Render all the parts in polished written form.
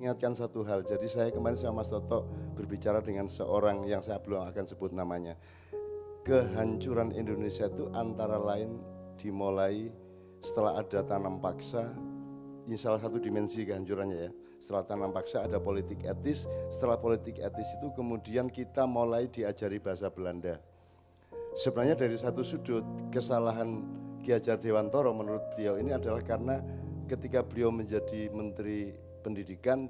mengingatkan satu hal. Jadi saya kemarin sama Mas Toto berbicara dengan seorang yang saya belum akan sebut namanya. Kehancuran Indonesia itu antara lain dimulai setelah ada tanam paksa. Ini salah satu dimensi kehancurannya ya. Setelah tanam paksa ada politik etis. Setelah politik etis itu kemudian kita mulai diajari bahasa Belanda. Sebenarnya dari satu sudut kesalahan Ki Hajar Dewantoro menurut beliau ini adalah karena ketika beliau menjadi Menteri Pendidikan,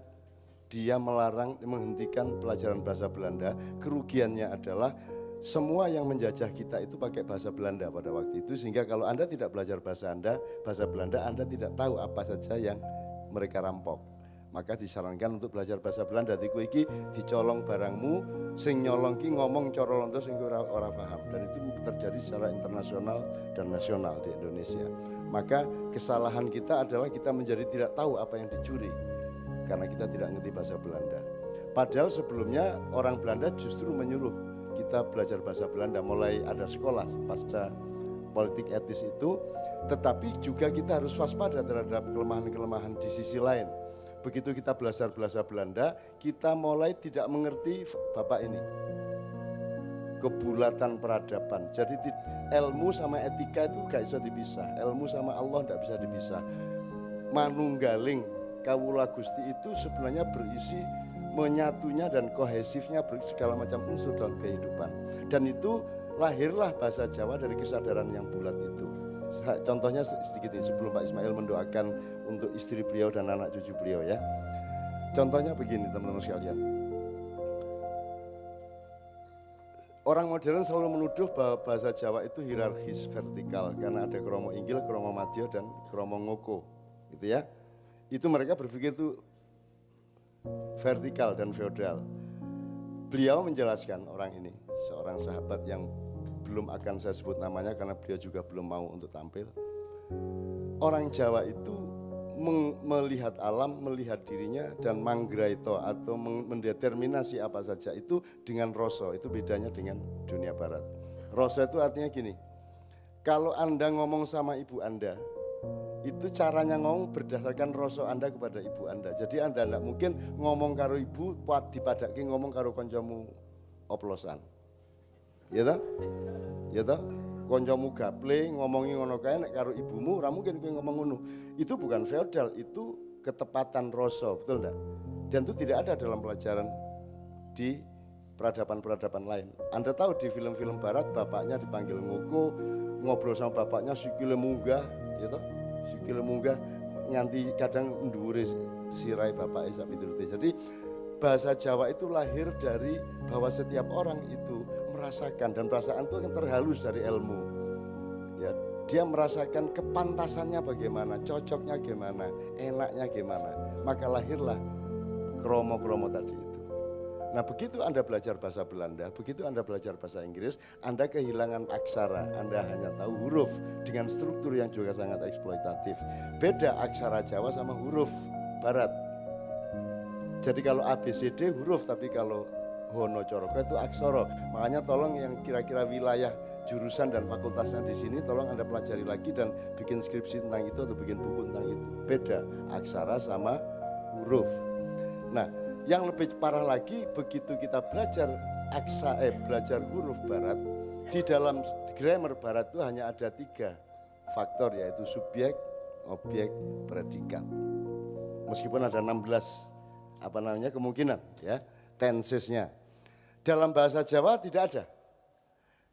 dia menghentikan pelajaran bahasa Belanda. Kerugiannya adalah semua yang menjajah kita itu pakai bahasa Belanda pada waktu itu, sehingga kalau Anda tidak belajar bahasa Belanda, Anda tidak tahu apa saja yang mereka rampok. Maka disarankan untuk belajar bahasa Belanda. Diku iki dicolong barangmu, sing nyolong ki ngomong cara lonto sing ora paham. Dan itu terjadi secara internasional dan nasional di Indonesia. Maka kesalahan kita adalah kita menjadi tidak tahu apa yang dicuri karena kita tidak ngerti bahasa Belanda. Padahal sebelumnya orang Belanda justru menyuruh kita belajar bahasa Belanda, mulai ada sekolah pasca politik etis itu. Tetapi juga kita harus waspada terhadap kelemahan-kelemahan di sisi lain. Begitu kita belajar bahasa Belanda, kita mulai tidak mengerti Bapak ini, kebulatan peradaban. Jadi ilmu sama etika itu gak bisa dipisah, ilmu sama Allah gak bisa dipisah. Manunggaling Kawula Gusti itu sebenarnya berisi menyatunya dan kohesifnya segala macam unsur dalam kehidupan. Dan itu lahirlah bahasa Jawa dari kesadaran yang bulat itu. Contohnya sedikit ini sebelum Pak Ismail mendoakan untuk istri beliau dan anak cucu beliau ya. Contohnya begini teman-teman sekalian. Orang modern selalu menuduh bahwa bahasa Jawa itu hierarkis vertikal karena ada kromo inggil, kromo madya dan kromo ngoko, gitu ya. Itu mereka berpikir itu vertikal dan feodal. Beliau menjelaskan, orang ini seorang sahabat yang belum akan saya sebut namanya karena beliau juga belum mau untuk tampil. Orang Jawa itu melihat alam, melihat dirinya dan manggraito atau mendeterminasi apa saja itu dengan rasa. Itu bedanya dengan dunia barat. Rasa itu artinya gini, kalau Anda ngomong sama ibu Anda, itu caranya ngomong berdasarkan rasa Anda kepada ibu Anda. Jadi Anda tidak mungkin ngomong karo ibu dipadaki ngomong karo koncomu oplosan. Ya toh? Ya toh? Koncomu gaple ngomongi ngono kae nek karo ibumu ora mungkin kowe ngomong ngono. Itu bukan feodal, itu ketepatan rasa, betul enggak? Dan itu tidak ada dalam pelajaran di peradaban-peradaban lain. Anda tahu di film-film barat bapaknya dipanggil ngoko, ngobrol sama bapaknya sikile munggah, ya toh? Sikile munggah nganti kadang ndhuwure sirai bapake sak piturute. Jadi bahasa Jawa itu lahir dari bahwa setiap orang itu merasakan, dan perasaan itu akan terhalus dari ilmu. Ya, dia merasakan kepantasannya bagaimana, cocoknya gimana, enaknya gimana. Maka lahirlah kromo-kromo tadi itu. Nah, begitu Anda belajar bahasa Belanda, begitu Anda belajar bahasa Inggris, Anda kehilangan aksara, Anda hanya tahu huruf dengan struktur yang juga sangat eksploitatif. Beda aksara Jawa sama huruf Barat. Jadi kalau ABCD huruf, tapi kalau Hono Coroko itu aksara. Makanya tolong yang kira-kira wilayah jurusan dan fakultasnya di sini tolong Anda pelajari lagi dan bikin skripsi tentang itu atau bikin buku tentang itu. Beda aksara sama huruf. Nah, yang lebih parah lagi begitu kita belajar belajar huruf Barat, di dalam grammar Barat itu hanya ada 3 faktor, yaitu subjek, objek, predikat. Meskipun ada 16 kemungkinan ya, tensesnya. Dalam bahasa Jawa tidak ada.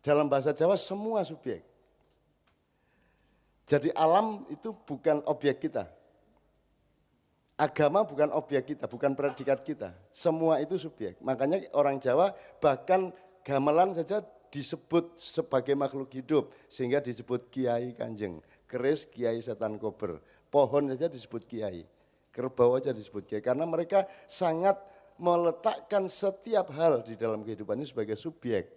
Dalam bahasa Jawa semua subjek. Jadi alam itu bukan objek kita. Agama bukan objek kita, bukan predikat kita. Semua itu subjek. Makanya orang Jawa bahkan gamelan saja disebut sebagai makhluk hidup, sehingga disebut Kiai Kanjeng. Keris Kiai Setan Kober. Pohon saja disebut Kiai. Kerbau saja disebut Kiai. Karena mereka sangat meletakkan setiap hal di dalam kehidupan ini sebagai subjek.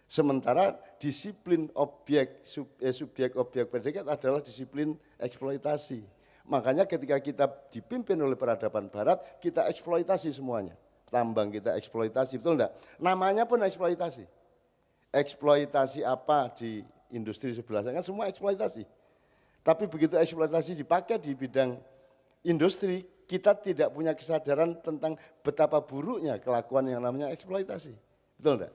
Sementara disiplin subjek objek predikat adalah disiplin eksploitasi. Makanya ketika kita dipimpin oleh peradaban Barat, kita eksploitasi semuanya. Tambang kita eksploitasi, betul enggak? Namanya pun eksploitasi. Eksploitasi apa di industri sebelah sana kan semua eksploitasi. Tapi begitu eksploitasi dipakai di bidang industri, kita tidak punya kesadaran tentang betapa buruknya kelakuan yang namanya eksploitasi. Betul enggak?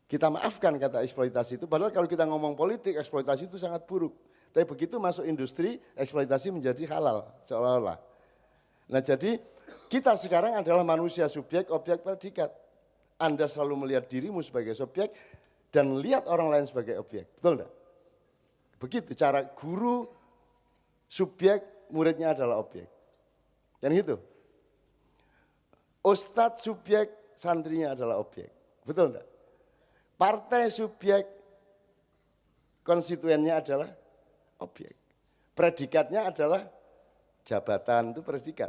Kita maafkan kata eksploitasi itu, padahal kalau kita ngomong politik, eksploitasi itu sangat buruk. Tapi begitu masuk industri, eksploitasi menjadi halal, seolah-olah. Nah jadi kita sekarang adalah manusia subjek, objek, predikat. Anda selalu melihat dirimu sebagai subjek dan lihat orang lain sebagai objek, betul enggak? Begitu cara guru, subjek, muridnya adalah objek. Kan gitu. Ustadz subjek, santrinya adalah objek, betul enggak? Partai subjek, konstituennya adalah objek. Predikatnya adalah jabatan, itu predikat.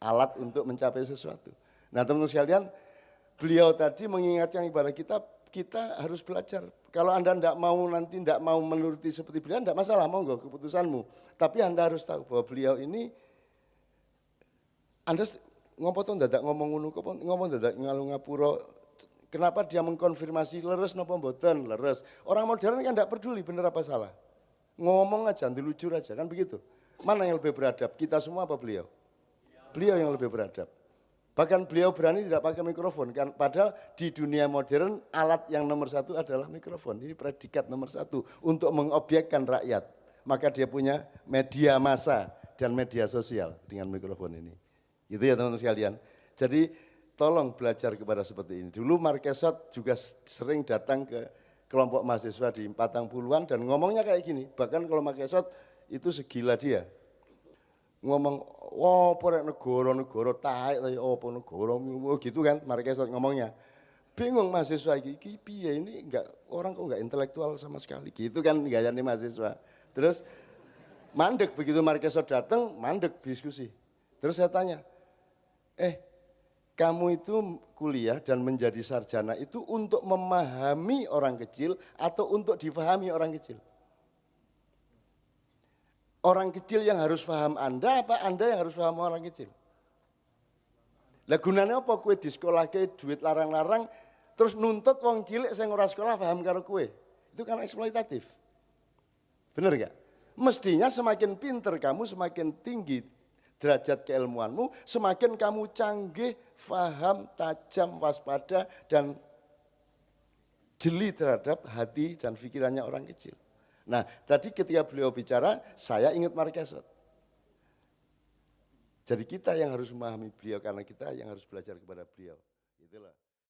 Alat untuk mencapai sesuatu. Nah teman-teman sekalian, beliau tadi mengingatkan kepada kita, kita harus belajar. Kalau Anda tidak mau menuruti seperti beliau, tidak masalah, monggo keputusanmu. Tapi Anda harus tahu bahwa beliau ini, Anda ngomong dadak ngalung ngapura. Kenapa dia mengkonfirmasi leres napa mboten leres? Orang modern kan tidak peduli benar apa salah. Ngomong aja, dilucur aja, kan begitu. Mana yang lebih beradab? Kita semua apa beliau? Beliau yang lebih beradab. Bahkan beliau berani tidak pakai mikrofon, kan? Padahal di dunia modern alat yang nomor satu adalah mikrofon. Ini predikat nomor satu untuk mengobjekkan rakyat. Maka dia punya media massa dan media sosial dengan mikrofon ini. Gitu ya teman-teman sekalian. Jadi tolong belajar kepada seperti ini. Dulu Marquesot juga sering datang ke kelompok mahasiswa di 40-an dan ngomongnya kayak gini. Bahkan kalau Marquesot itu segila dia. Ngomong, wah porek negara taek, apa negara, gitu kan Marquesot ngomongnya. Bingung mahasiswa iki piye ini orang kok enggak intelektual sama sekali. Gitu kan gayane mahasiswa. Terus mandek begitu Marquesot datang, mandek diskusi. Terus saya tanya, kamu itu kuliah dan menjadi sarjana itu untuk memahami orang kecil atau untuk difahami orang kecil? Orang kecil yang harus paham Anda apa Anda yang harus paham orang kecil? Lah gunanya apa kue di sekolah ke duit larang-larang terus nuntut wong cilik sing ora sekolah paham karo kue? Itu kan eksploitatif. Bener enggak? Mestinya semakin pinter kamu semakin tinggi derajat keilmuanmu, semakin kamu canggih, faham, tajam, waspada, dan jeli terhadap hati dan pikirannya orang kecil. Nah, tadi ketika beliau bicara, saya ingat Marquesot. Jadi kita yang harus memahami beliau, karena kita yang harus belajar kepada beliau. Itulah.